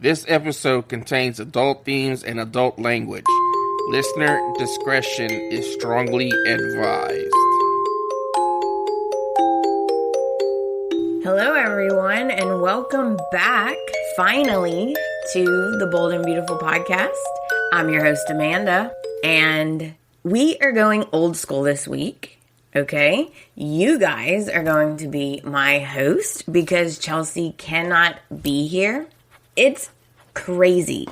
This episode contains adult themes and adult language. Listener discretion is strongly advised. Hello, everyone, and welcome back, finally, to the Bold and Beautiful podcast. I'm your host, Amanda, and we are going old school this week, okay? You guys are going to be my host because Chelsea cannot be here. It's crazy,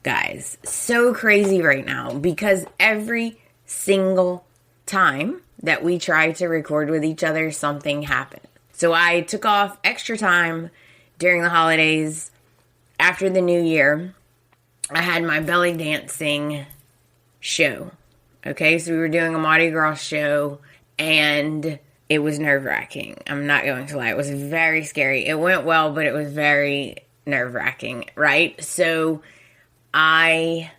guys. So crazy right now because every single time that we try to record with each other, something happens. So I took off extra time during the holidays. After the new year, I had my belly dancing show. Okay, so we were doing a Mardi Gras show, and it was nerve-wracking. I'm not going to lie. It was very scary. It went well, but it was very nerve-wracking, right? So I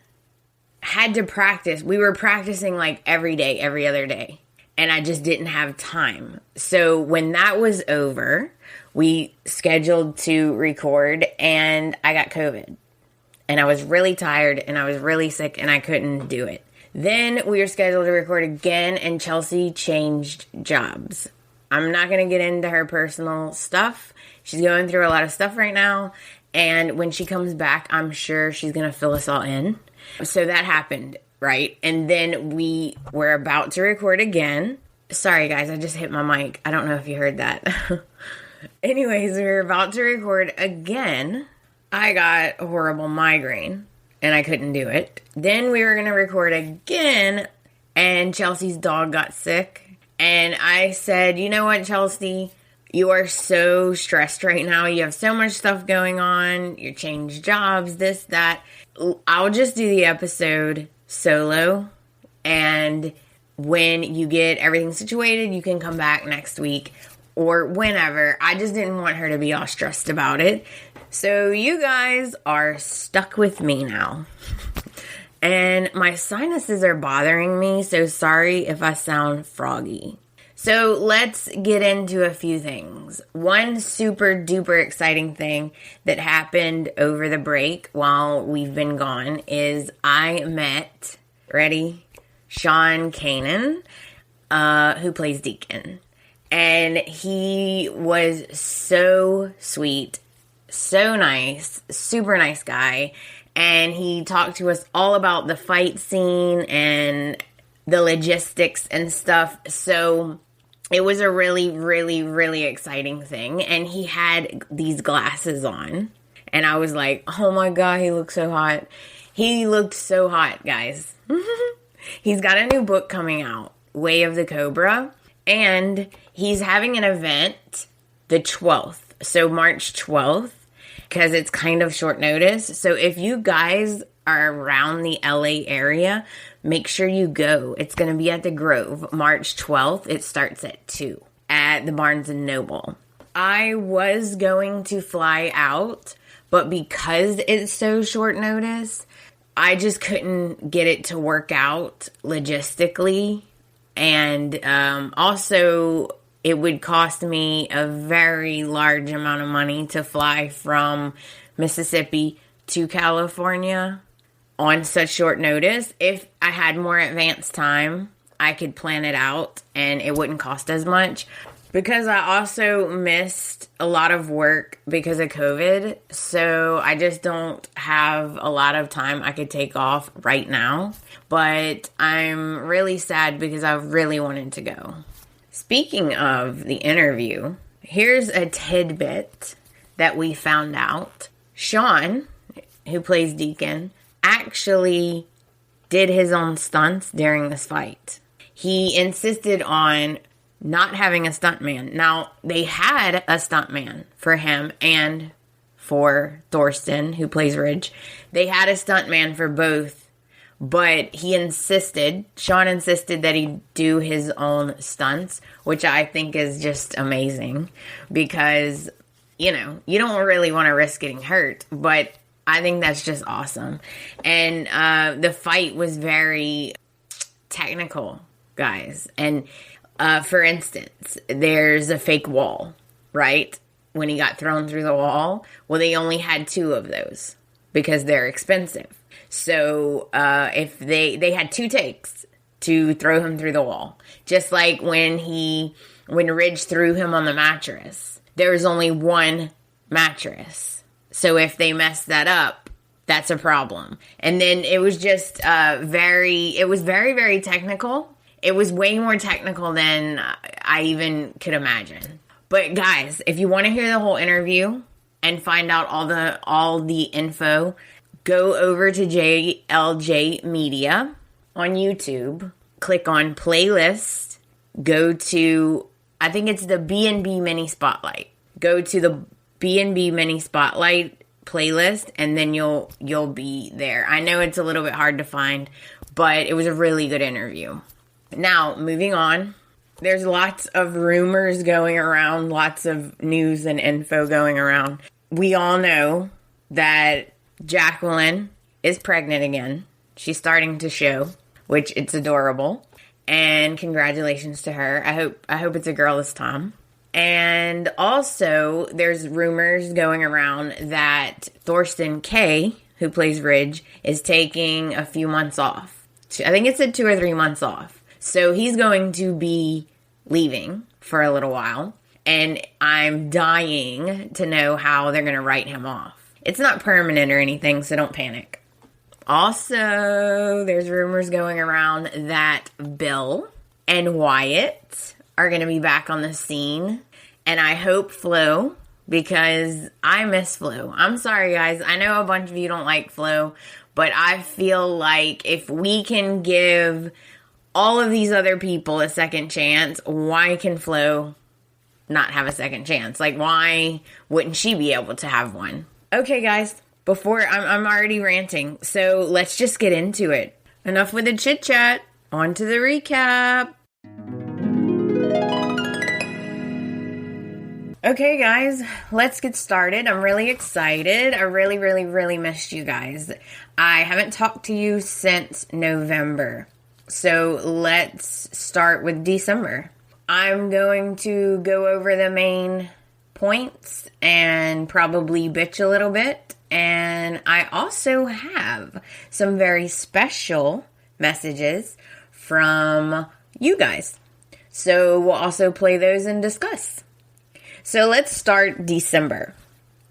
had to practice. We were practicing like every day, every other day. And I just didn't have time. So when that was over, we scheduled to record and I got COVID. And I was really tired and I was really sick and I couldn't do it. Then we were scheduled to record again and Chelsea changed jobs. I'm not going to get into her personal stuff. She's going through a lot of stuff right now. And when she comes back, I'm sure she's going to fill us all in. So that happened. Right? And then we were about to record again. Sorry, guys, I just hit my mic. I don't know if you heard that. Anyways, we were about to record again. I got a horrible migraine, and I couldn't do it. Then we were going to record again, and Chelsea's dog got sick. And I said, you know what, Chelsea? You are so stressed right now. You have so much stuff going on. You changed jobs, this, that. I'll just do the episode solo, and when you get everything situated, you can come back next week or whenever. I just didn't want her to be all stressed about it. So you guys are stuck with me now. And my sinuses are bothering me, so sorry if I sound froggy. So let's get into a few things. One super duper exciting thing that happened over the break while we've been gone is I met, Sean Kanan, who plays Deacon. And he was so sweet, so nice, super nice guy. And he talked to us all about the fight scene and the logistics and stuff. So it was a really, really, really exciting thing. And he had these glasses on. And I was like, oh my God, he looks so hot. He looked so hot, guys. He's got a new book coming out, Way of the Cobra. And he's having an event the 12th. So March 12th. Because it's kind of short notice. So if you guys are around the LA area, make sure you go. It's going to be at the Grove, March 12th. It starts at 2 at the Barnes & Noble. I was going to fly out, but because it's so short notice, I just couldn't get it to work out logistically. And also, it would cost me a very large amount of money to fly from Mississippi to California on such short notice. If I had more advance time, I could plan it out and it wouldn't cost as much. Because I also missed a lot of work because of COVID, so I just don't have a lot of time I could take off right now. But I'm really sad because I really wanted to go. Speaking of the interview, here's a tidbit that we found out. Sean, who plays Deacon, actually did his own stunts during this fight. He insisted on not having a stuntman. Now, they had a stuntman for him and for Thorsten, who plays Ridge. They had a stuntman for both, but Sean insisted that he do his own stunts, which I think is just amazing because, you don't really want to risk getting hurt, but I think that's just awesome. And the fight was very technical, guys. And for instance, there's a fake wall, right? When he got thrown through the wall. Well, they only had 2 of those. because they're expensive. So if they had 2 takes to throw him through the wall, just like when Ridge threw him on the mattress, there was only 1 mattress. So if they messed that up, that's a problem. And then it was just very, very technical. It was way more technical than I even could imagine. But guys, if you want to hear the whole interview and find out all the info, go over to JLJ Media on YouTube, click on playlist, go to, I think it's the B&B Mini Spotlight. Go to the B&B Mini Spotlight playlist, and then you'll be there. I know it's a little bit hard to find, but it was a really good interview. Now, moving on, there's lots of rumors going around, lots of news and info going around. We all know that Jacqueline is pregnant again. She's starting to show, which it's adorable. And congratulations to her. I hope it's a girl this time. And also, there's rumors going around that Thorsten Kaye, who plays Ridge, is taking a few months off. I think it said 2 or 3 months off. So he's going to be leaving for a little while. And I'm dying to know how they're going to write him off. It's not permanent or anything, so don't panic. Also, there's rumors going around that Bill and Wyatt are going to be back on the scene. And I hope Flo, because I miss Flo. I'm sorry, guys. I know a bunch of you don't like Flo, but I feel like if we can give all of these other people a second chance, why can Flo not have a second chance? Like, why wouldn't she be able to have one? Okay, guys, I'm already ranting, so let's just get into it. Enough with the chit-chat. On to the recap. Okay, guys, let's get started. I'm really excited. I really missed you guys. I haven't talked to you since November, so let's start with December. I'm going to go over the main points and probably bitch a little bit. And I also have some very special messages from you guys. So we'll also play those and discuss. So let's start December.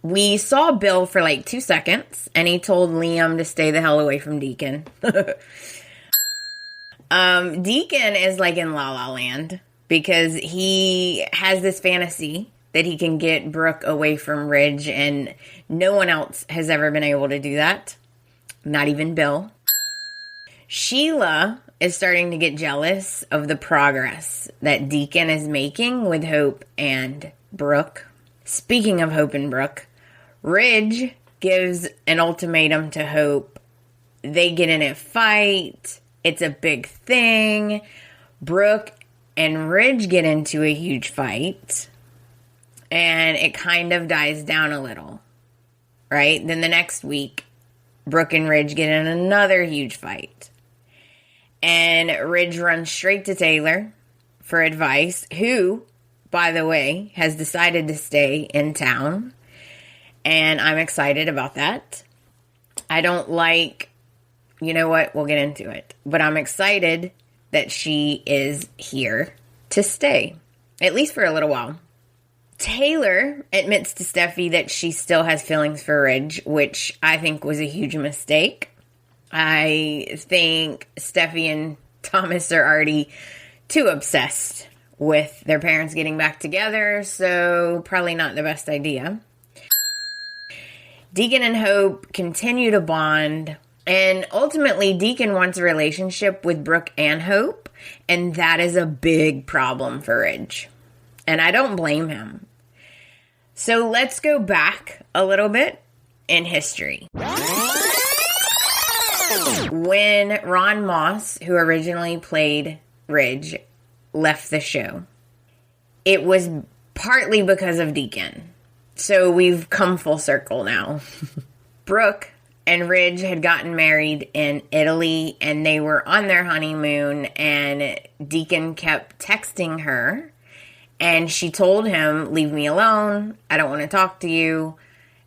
We saw Bill for like 2 seconds, and he told Liam to stay the hell away from Deacon. Deacon is like in La La Land because he has this fantasy that he can get Brooke away from Ridge, and no one else has ever been able to do that. Not even Bill. Sheila is starting to get jealous of the progress that Deacon is making with Hope and Brooke. Speaking of Hope and Brooke, Ridge gives an ultimatum to Hope. They get in a fight. It's a big thing. Brooke and Ridge get into a huge fight. And it kind of dies down a little. Right? Then the next week, Brooke and Ridge get in another huge fight. And Ridge runs straight to Taylor for advice, who, by the way, has decided to stay in town. And I'm excited about that. I don't like, you know what, we'll get into it. But I'm excited that she is here to stay, at least for a little while. Taylor admits to Steffi that she still has feelings for Ridge, which I think was a huge mistake. I think Steffi and Thomas are already too obsessed with their parents getting back together, so probably not the best idea. Deacon and Hope continue to bond, and ultimately Deacon wants a relationship with Brooke and Hope, and that is a big problem for Ridge. And I don't blame him. So let's go back a little bit in history. When Ron Moss, who originally played Ridge, left the show, it was partly because of Deacon. So we've come full circle now. Brooke and Ridge had gotten married in Italy, and they were on their honeymoon, and Deacon kept texting her, and she told him, leave me alone, I don't want to talk to you.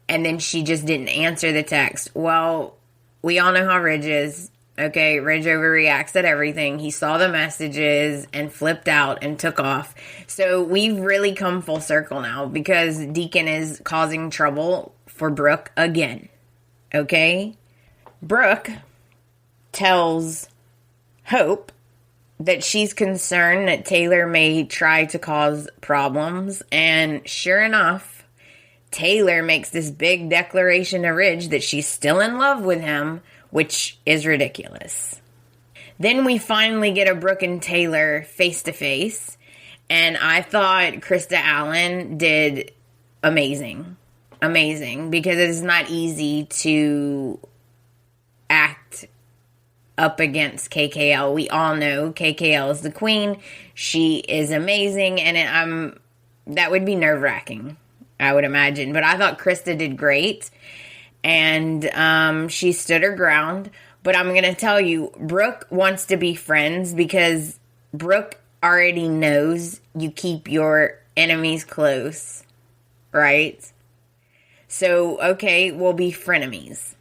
And then she just didn't answer the text. Well, we all know how Ridge is. Okay, Ridge overreacts at everything. He saw the messages and flipped out and took off. So we've really come full circle now because Deacon is causing trouble for Brooke again. Okay? Brooke tells Hope that she's concerned that Taylor may try to cause problems. And sure enough, Taylor makes this big declaration to Ridge that she's still in love with him, which is ridiculous. Then we finally get a Brooke and Taylor face-to-face, and I thought Krista Allen did amazing. Amazing, because it is not easy to act up against KKL. We all know KKL is the queen. She is amazing, and that would be nerve-wracking, I would imagine. But I thought Krista did great. And she stood her ground. But I'm going to tell you, Brooke wants to be friends because Brooke already knows you keep your enemies close, right? So, okay, we'll be frenemies.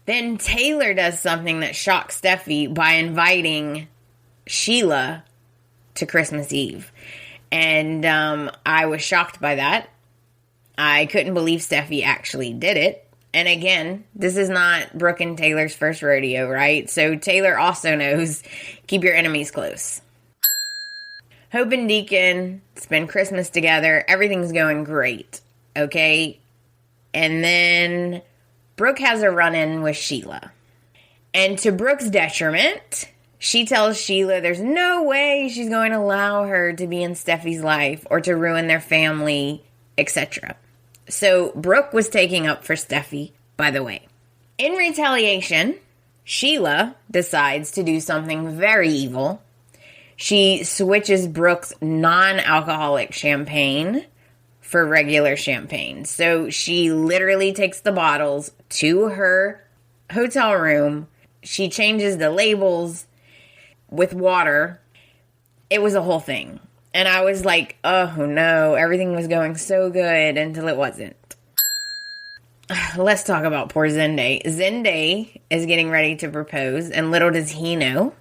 Then Taylor does something that shocks Steffi by inviting Sheila to Christmas Eve. And I was shocked by that. I couldn't believe Steffi actually did it. And again, this is not Brooke and Taylor's first rodeo, right? So Taylor also knows, keep your enemies close. Hope and Deacon spend Christmas together. Everything's going great, okay? And then Brooke has a run-in with Sheila. And to Brooke's detriment, she tells Sheila there's no way she's going to allow her to be in Steffi's life or to ruin their family, etc. So Brooke was taking up for Steffi, by the way. In retaliation, Sheila decides to do something very evil. She switches Brooke's non-alcoholic champagne for regular champagne. So she literally takes the bottles to her hotel room. She changes the labels with water. It was a whole thing. And I was like, oh no, everything was going so good until it wasn't. Let's talk about poor Zende. Zende is getting ready to propose, and little does he know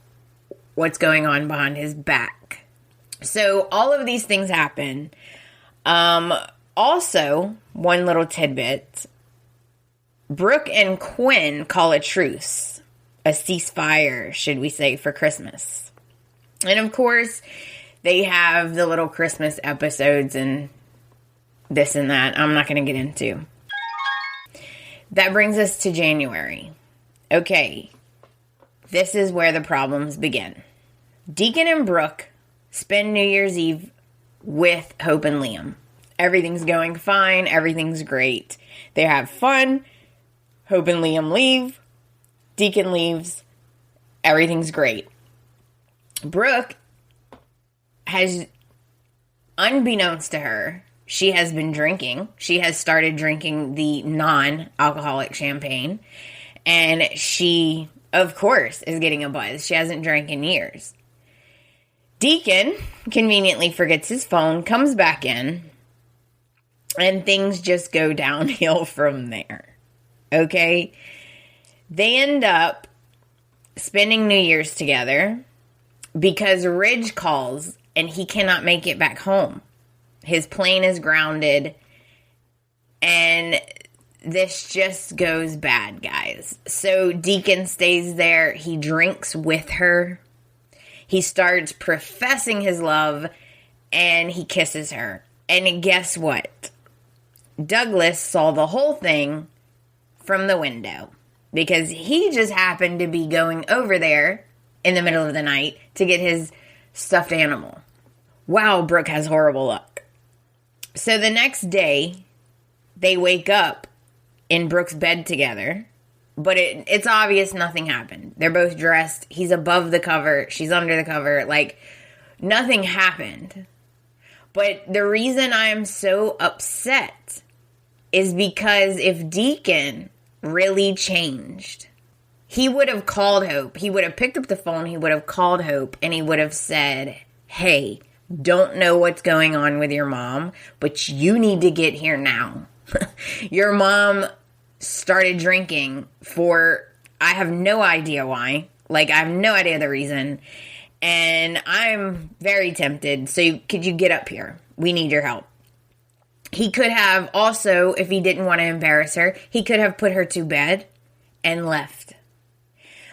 what's going on behind his back. So all of these things happen. Also, one little tidbit. Brooke and Quinn call a truce. A ceasefire, should we say, for Christmas. And of course, they have the little Christmas episodes and this and that I'm not going to get into. That brings us to January. Okay, this is where the problems begin. Deacon and Brooke spend New Year's Eve with Hope and Liam. Everything's going fine. Everything's great. They have fun. Hope and Liam leave. Deacon leaves. Everything's great. Brooke has, unbeknownst to her, she has been drinking. She has started drinking the non-alcoholic champagne. And she, of course, is getting a buzz. She hasn't drank in years. Deacon conveniently forgets his phone, comes back in, and things just go downhill from there. Okay? They end up spending New Year's together because Ridge calls and he cannot make it back home. His plane is grounded, and this just goes bad, guys. So Deacon stays there. He drinks with her. He starts professing his love, and he kisses her. And guess what? Douglas saw the whole thing from the window because he just happened to be going over there in the middle of the night to get his stuffed animal. Wow, Brooke has horrible luck. So the next day, they wake up in Brooke's bed together, but it's obvious nothing happened. They're both dressed. He's above the cover. She's under the cover. Like, nothing happened. But the reason I am so upset is because if Deacon really changed, he would have called Hope. He would have picked up the phone. He would have called Hope, and he would have said, hey, don't know what's going on with your mom, but you need to get here now. Your mom started drinking for, I have no idea why. Like, I have no idea the reason. And I'm very tempted. So could you get up here? We need your help. He could have also, if he didn't want to embarrass her, he could have put her to bed and left.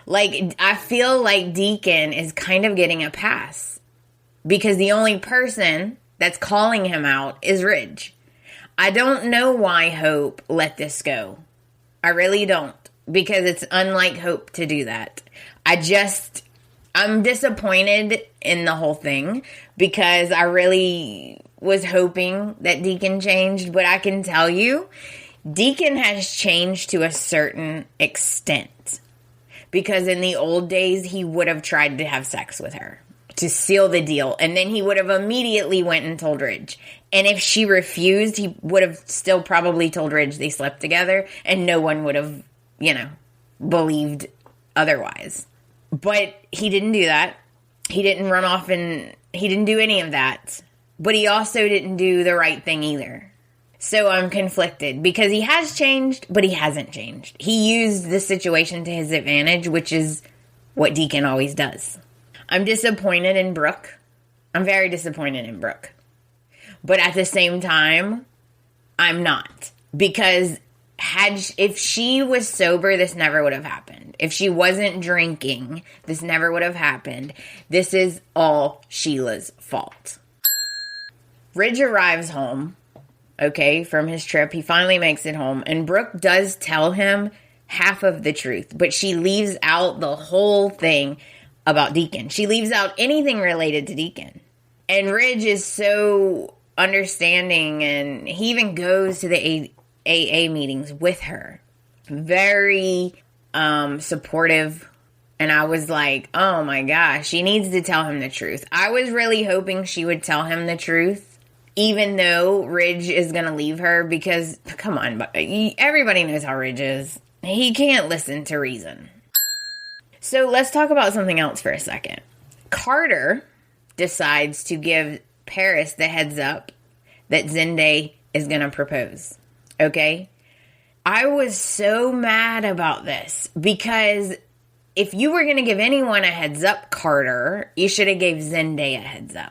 Like, I feel like Deacon is kind of getting a pass because the only person that's calling him out is Ridge. I don't know why Hope let this go. I really don't, because it's unlike Hope to do that. I'm disappointed in the whole thing because I really was hoping that Deacon changed, but I can tell you, Deacon has changed to a certain extent. Because in the old days, he would have tried to have sex with her to seal the deal. And then he would have immediately went and told Ridge. And if she refused, he would have still probably told Ridge they slept together. And no one would have, believed otherwise. But he didn't do that. He didn't run off and he didn't do any of that. But he also didn't do the right thing either. So I'm conflicted because he has changed, but he hasn't changed. He used the situation to his advantage, which is what Deacon always does. I'm disappointed in Brooke. I'm very disappointed in Brooke. But at the same time, I'm not. Because if she was sober, this never would have happened. If she wasn't drinking, this never would have happened. This is all Sheila's fault. Ridge arrives home, from his trip. He finally makes it home. And Brooke does tell him half of the truth. But she leaves out the whole thing about Deacon. She leaves out anything related to Deacon. And Ridge is so understanding. And he even goes to the AA meetings with her. Very supportive. And I was like, oh my gosh, she needs to tell him the truth. I was really hoping she would tell him the truth. Even though Ridge is going to leave her because, come on, everybody knows how Ridge is. He can't listen to reason. So let's talk about something else for a second. Carter decides to give Paris the heads up that Zende is going to propose. Okay? I was so mad about this because if you were going to give anyone a heads up, Carter, you should have gave Zende a heads up.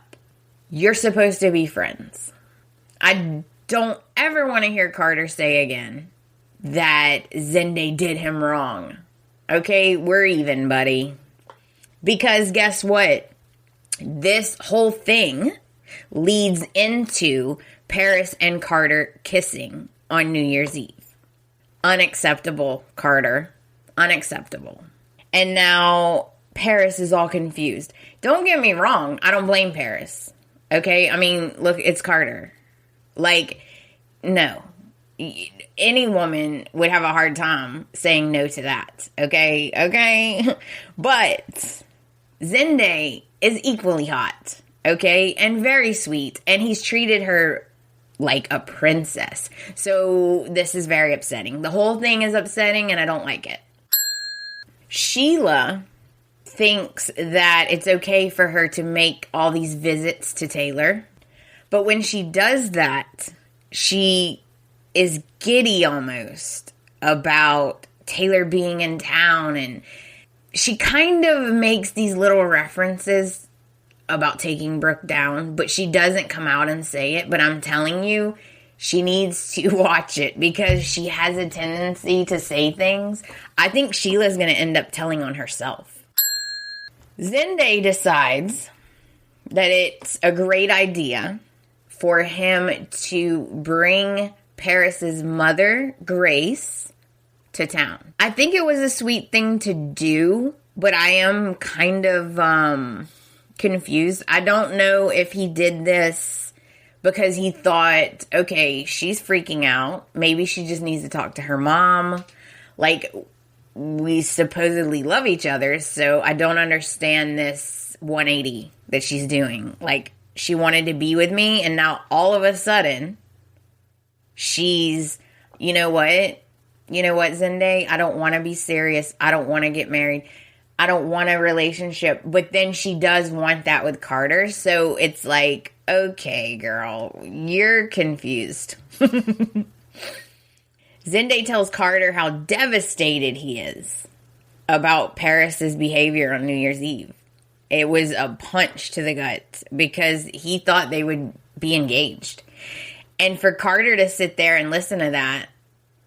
You're supposed to be friends. I don't ever want to hear Carter say again that Zende did him wrong. Okay, we're even, buddy. Because guess what? This whole thing leads into Paris and Carter kissing on New Year's Eve. Unacceptable, Carter. Unacceptable. And now Paris is all confused. Don't get me wrong. I don't blame Paris. Okay, I mean, look, it's Carter. Like, no. Any woman would have a hard time saying no to that. Okay? But Zende is equally hot. Okay? And very sweet. And he's treated her like a princess. So this is very upsetting. The whole thing is upsetting and I don't like it. Sheila thinks that it's okay for her to make all these visits to Taylor. But when she does that, she is giddy almost about Taylor being in town. And she kind of makes these little references about taking Brooke down. But she doesn't come out and say it. But I'm telling you, she needs to watch it because she has a tendency to say things. I think Sheila's going to end up telling on herself. Zende decides that it's a great idea for him to bring Paris's mother, Grace, to town. I think it was a sweet thing to do, but I am kind of confused. I don't know if he did this because he thought, okay, she's freaking out. Maybe she just needs to talk to her mom. Like, we supposedly love each other, so I don't understand this 180 that she's doing. Like, she wanted to be with me, and now all of a sudden, she's, you know what, Zende? I don't want to be serious. I don't want to get married. I don't want a relationship. But then she does want that with Carter, so it's like, okay, girl, you're confused. Zende tells Carter how devastated he is about Paris's behavior on New Year's Eve. It was a punch to the gut because he thought they would be engaged. And for Carter to sit there and listen to that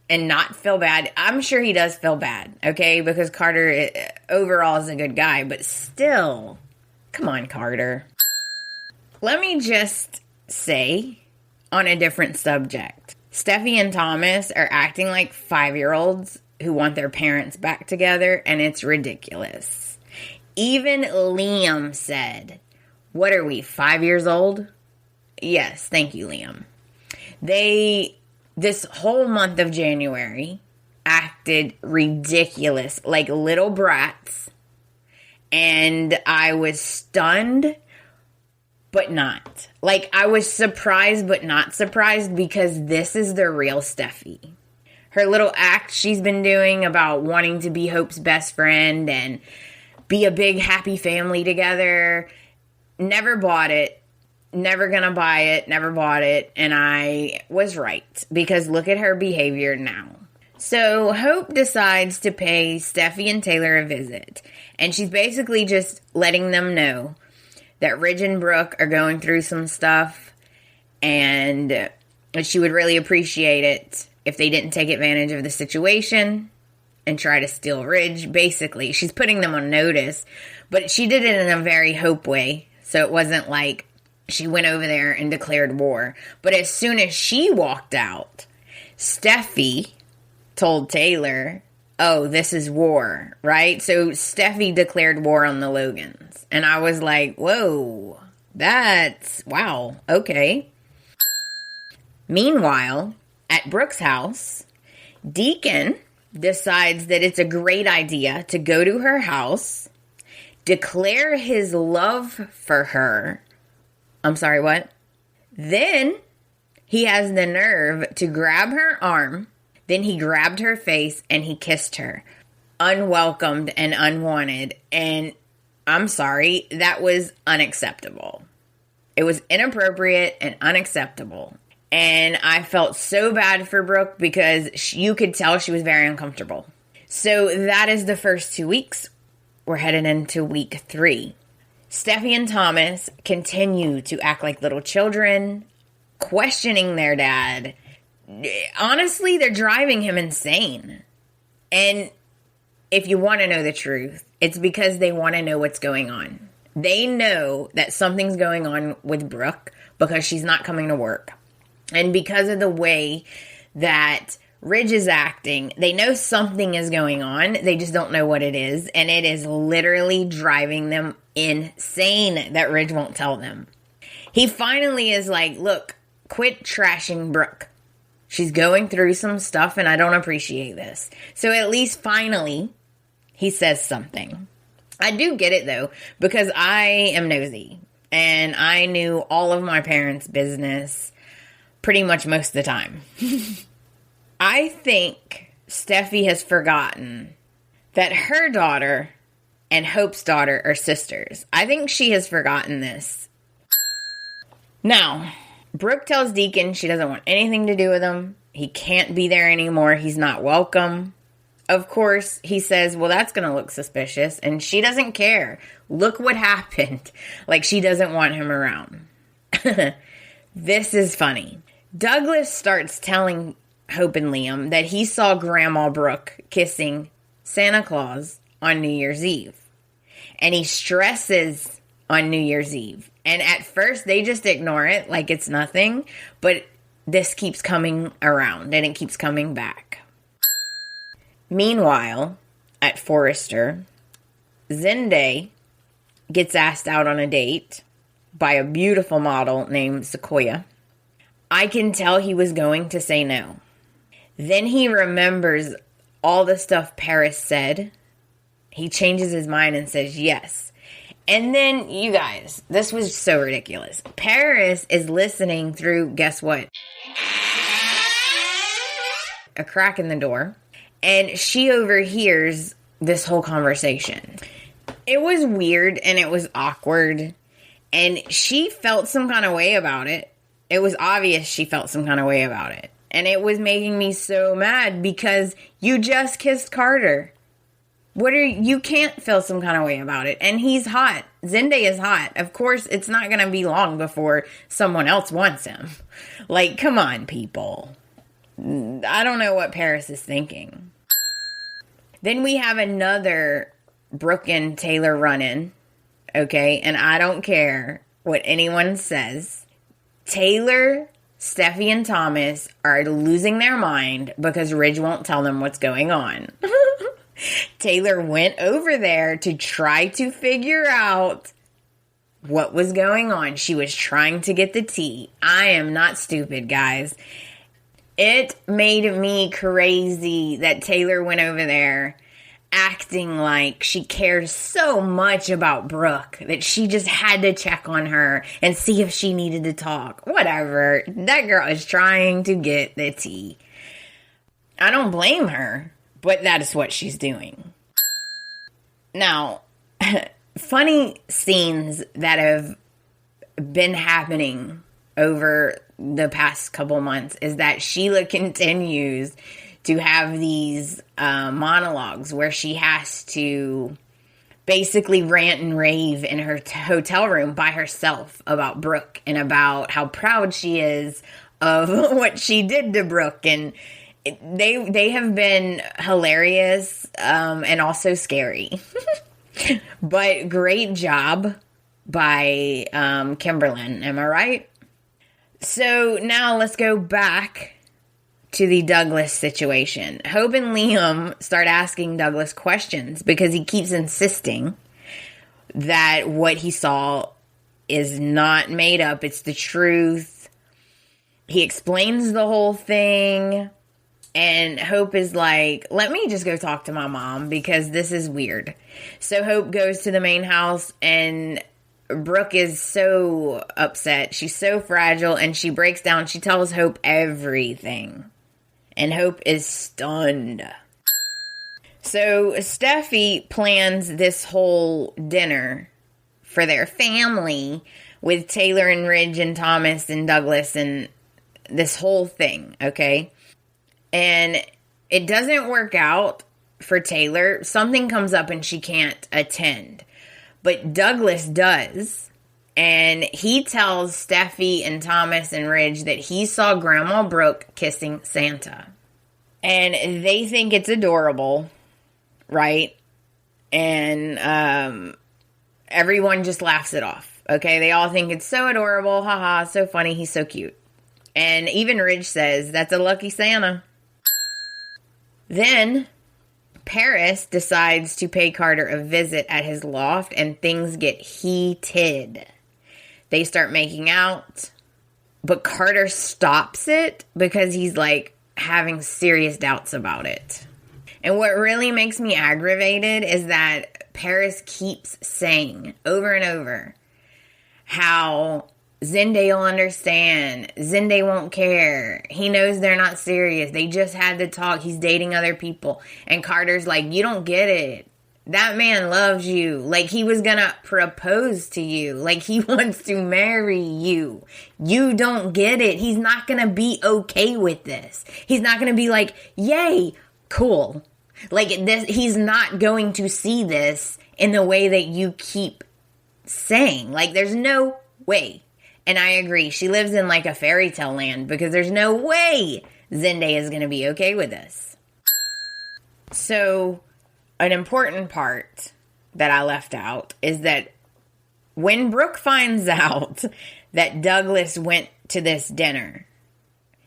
and not feel bad, I'm sure he does feel bad, okay? Because Carter overall is a good guy, but still, come on, Carter. Let me just say, on a different subject, Steffi and Thomas are acting like 5-year-olds who want their parents back together, and it's ridiculous. Even Liam said, what are we, 5 years old? Yes, thank you, Liam. They, this whole month of January, acted ridiculous, like little brats, and I was stunned, but not. Like, I was surprised, but not surprised, because this is the real Steffi. Her little act she's been doing about wanting to be Hope's best friend and be a big happy family together, never bought it. Never gonna buy it, never bought it, and I was right, because look at her behavior now. So Hope decides to pay Steffi and Taylor a visit, and she's basically just letting them know that Ridge and Brooke are going through some stuff, and she would really appreciate it if they didn't take advantage of the situation and try to steal Ridge. Basically, she's putting them on notice, but she did it in a very Hope way, so it wasn't like she went over there and declared war. But as soon as she walked out, Steffi told Taylor, oh, this is war, right? So Steffi declared war on the Logans. And I was like, whoa, wow, okay. Meanwhile, at Brooke's house, Deacon decides that it's a great idea to go to her house, declare his love for her. I'm sorry, what? Then he has the nerve to grab her arm. Then he grabbed her face and he kissed her. Unwelcomed and unwanted. And I'm sorry, that was unacceptable. It was inappropriate and unacceptable. And I felt so bad for Brooke because you could tell she was very uncomfortable. So that is the first 2 weeks. We're headed into week 3. Steffi and Thomas continue to act like little children, questioning their dad. Honestly, they're driving him insane. And if you want to know the truth, it's because they want to know what's going on. They know that something's going on with Brooke because she's not coming to work. And because of the way that Ridge is acting, they know something is going on. They just don't know what it is. And it is literally driving them insane that Ridge won't tell them. He finally is like, look, quit trashing Brooke. She's going through some stuff and I don't appreciate this. So at least finally he says something. I do get it though, because I am nosy and I knew all of my parents' business pretty much most of the time. I think Steffi has forgotten that her daughter and Hope's daughter are sisters. I think she has forgotten this. Now, Brooke tells Deacon she doesn't want anything to do with him. He can't be there anymore. He's not welcome. Of course, he says, well, that's going to look suspicious. And she doesn't care. Look what happened. Like, she doesn't want him around. This is funny. Douglas starts telling Hope and Liam that he saw Grandma Brooke kissing Santa Claus on New Year's Eve. And he stresses on New Year's Eve. And at first, they just ignore it like it's nothing. But this keeps coming around and it keeps coming back. Meanwhile, at Forrester, Zende gets asked out on a date by a beautiful model named Sequoia. I can tell he was going to say no. Then he remembers all the stuff Paris said. He changes his mind and says yes. And then, you guys, this was so ridiculous. Paris is listening through, guess what? A crack in the door. And she overhears this whole conversation. It was weird and it was awkward. And she felt some kind of way about it. It was obvious she felt some kind of way about it. And it was making me so mad because you just kissed Carter. You can't feel some kind of way about it. And he's hot. Zende is hot. Of course, it's not going to be long before someone else wants him. Like, come on, people. I don't know what Paris is thinking. Then we have another Brooke and Taylor run-in. Okay, and I don't care what anyone says. Taylor, Steffi, and Thomas are losing their mind because Ridge won't tell them what's going on. Taylor went over there to try to figure out what was going on. She was trying to get the tea. I am not stupid, guys. It made me crazy that Taylor went over there acting like she cares so much about Brooke that she just had to check on her and see if she needed to talk. Whatever. That girl is trying to get the tea. I don't blame her, but that is what she's doing. Now, funny scenes that have been happening over the past couple months is that Sheila continues to have these monologues where she has to basically rant and rave in her hotel room by herself about Brooke and about how proud she is of what she did to Brooke. And they have been hilarious and also scary. But great job by Kimberlyn, am I right? So now let's go back to the Douglas situation. Hope and Liam start asking Douglas questions because he keeps insisting that what he saw is not made up. It's the truth. He explains the whole thing. And Hope is like, let me just go talk to my mom because this is weird. So Hope goes to the main house and Brooke is so upset. She's so fragile and she breaks down. She tells Hope everything. And Hope is stunned. So Steffi plans this whole dinner for their family with Taylor and Ridge and Thomas and Douglas and this whole thing, okay? And it doesn't work out for Taylor. Something comes up and she can't attend. But Douglas does. And he tells Steffi and Thomas and Ridge that he saw Grandma Brooke kissing Santa. And they think it's adorable, right? And everyone just laughs it off, okay? They all think it's so adorable. Haha, so funny. He's so cute. And even Ridge says, that's a lucky Santa. Then Paris decides to pay Carter a visit at his loft and things get heated. They start making out, but Carter stops it because he's like having serious doubts about it. And what really makes me aggravated is that Paris keeps saying over and over how Zende will understand. Zende won't care. He knows they're not serious. They just had to talk. He's dating other people. And Carter's like, you don't get it. That man loves you. Like, he was gonna propose to you. Like, he wants to marry you. You don't get it. He's not gonna be okay with this. He's not gonna be like, yay, cool. Like, this, he's not going to see this in the way that you keep saying. Like, there's no way. And I agree. She lives in like a fairy tale land because there's no way Zende is going to be okay with this. So an important part that I left out is that when Brooke finds out that Douglas went to this dinner,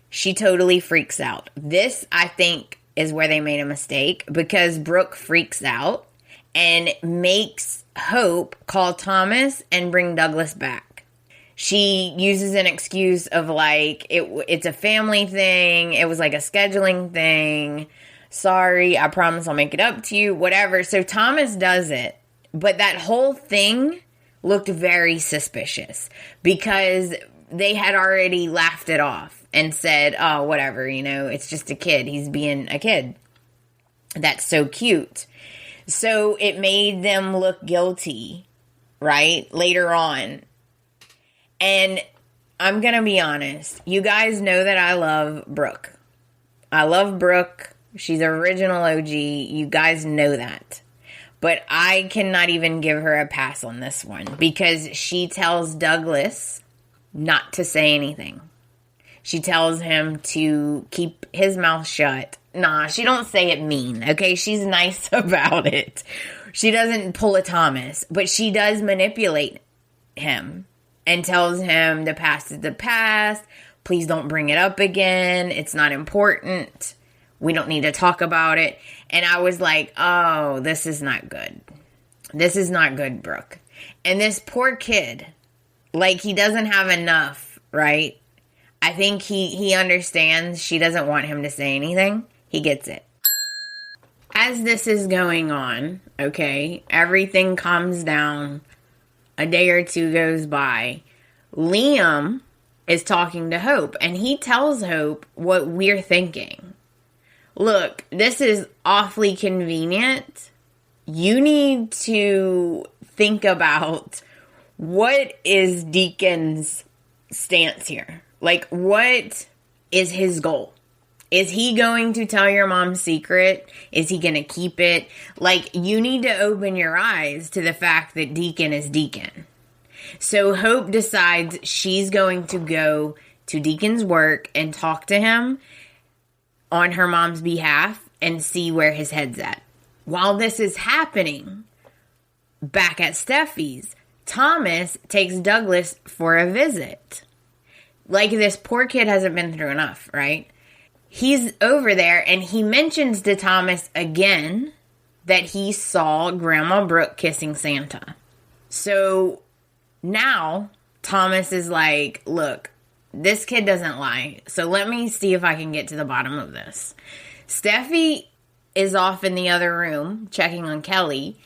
she totally freaks out. This, I think, is where they made a mistake because Brooke freaks out and makes Hope call Thomas and bring Douglas back. She uses an excuse of like, it's a family thing. It was like a scheduling thing. Sorry, I promise I'll make it up to you, whatever. So Thomas does it. But that whole thing looked very suspicious because they had already laughed it off and said, oh, whatever, you know, it's just a kid. He's being a kid. That's so cute. So it made them look guilty, right? Later on. And I'm going to be honest. You guys know that I love Brooke. I love Brooke. She's original OG. You guys know that. But I cannot even give her a pass on this one because she tells Douglas not to say anything. She tells him to keep his mouth shut. Nah, she don't say it mean, okay? She's nice about it. She doesn't pull a Thomas, but she does manipulate him and tells him the past is the past. Please don't bring it up again. It's not important. We don't need to talk about it. And I was like, oh, this is not good. This is not good, Brooke. And this poor kid, like, he doesn't have enough, right? I think he understands she doesn't want him to say anything. He gets it. As this is going on, okay, everything calms down. A day or two goes by. Liam is talking to Hope, and he tells Hope what we're thinking. Look, this is awfully convenient. You need to think about what is Deacon's stance here. Like, what is his goal? Is he going to tell your mom's secret? Is he going to keep it? Like, you need to open your eyes to the fact that Deacon is Deacon. So Hope decides she's going to go to Deacon's work and talk to him on her mom's behalf and see where his head's at. While this is happening, back at Steffi's, Thomas takes Douglas for a visit. Like, this poor kid hasn't been through enough, right? He's over there, and he mentions to Thomas again that he saw Grandma Brooke kissing Santa. So now Thomas is like, look, this kid doesn't lie, so let me see if I can get to the bottom of this. Steffi is off in the other room checking on Kelly,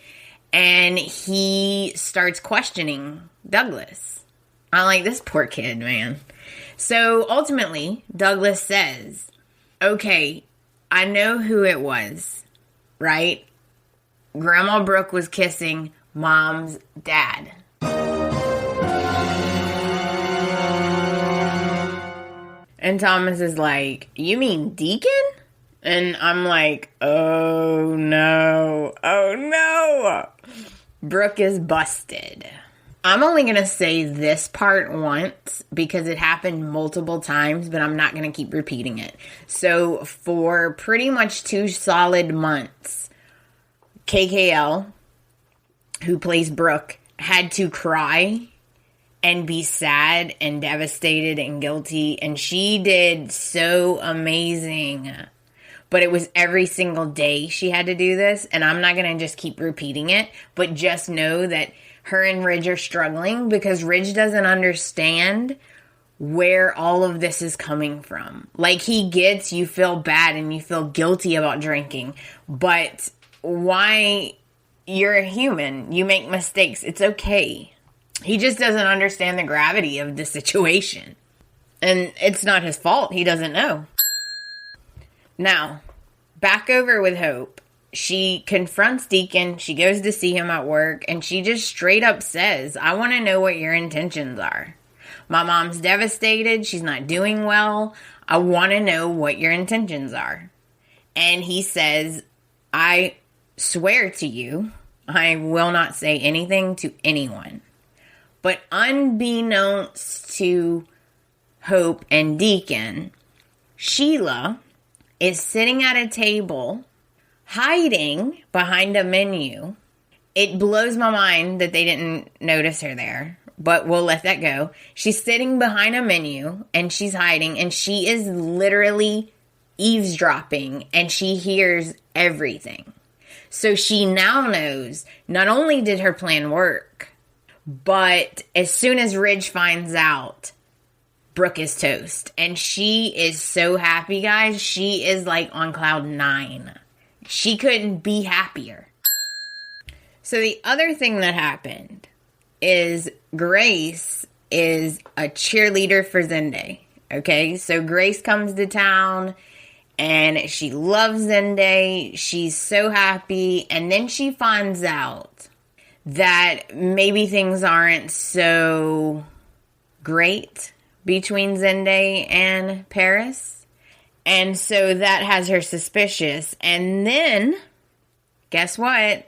and he starts questioning Douglas. I'm like, this poor kid, man. So ultimately, Douglas says, okay, I know who it was, right? Grandma Brooke was kissing Mom's dad. And Thomas is like, you mean Deacon? And I'm like, oh no. Brooke is busted. I'm only going to say this part once because it happened multiple times, but I'm not going to keep repeating it. So for pretty much 2 solid months, KKL, who plays Brooke, had to cry and be sad and devastated and guilty. And she did so amazing. But it was every single day she had to do this. And I'm not going to just keep repeating it, but just know that her and Ridge are struggling because Ridge doesn't understand where all of this is coming from. Like, he gets you feel bad and you feel guilty about drinking, but why? You're a human. You make mistakes. It's okay. He just doesn't understand the gravity of the situation. And it's not his fault. He doesn't know. Now, back over with Hope. She confronts Deacon, she goes to see him at work, and she just straight up says, I want to know what your intentions are. My mom's devastated, she's not doing well. I want to know what your intentions are. And he says, I swear to you, I will not say anything to anyone. But unbeknownst to Hope and Deacon, Sheila is sitting at a table hiding behind a menu. It blows my mind that they didn't notice her there, but we'll let that go. She's sitting behind a menu and she's hiding, and she is literally eavesdropping, and she hears everything. So she now knows not only did her plan work, but as soon as Ridge finds out, Brooke is toast. And she is so happy, guys. She is like on cloud 9. She couldn't be happier. So the other thing that happened is Grace is a cheerleader for Zende. Okay, so Grace comes to town and she loves Zende. She's so happy. And then she finds out that maybe things aren't so great between Zende and Paris. And so that has her suspicious. And then, guess what?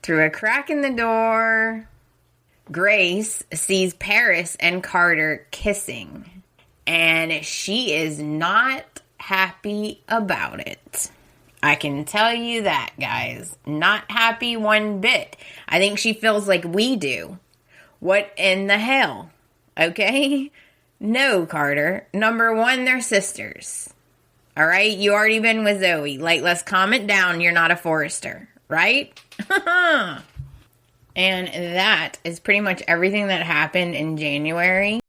Through a crack in the door, Grace sees Paris and Carter kissing. And she is not happy about it. I can tell you that, guys. Not happy one bit. I think she feels like we do. What in the hell? Okay? No, Carter. Number one, they're sisters. All right? You already been with Zoe. Like, let's calm it down. You're not a Forrester. Right? And that is pretty much everything that happened in January.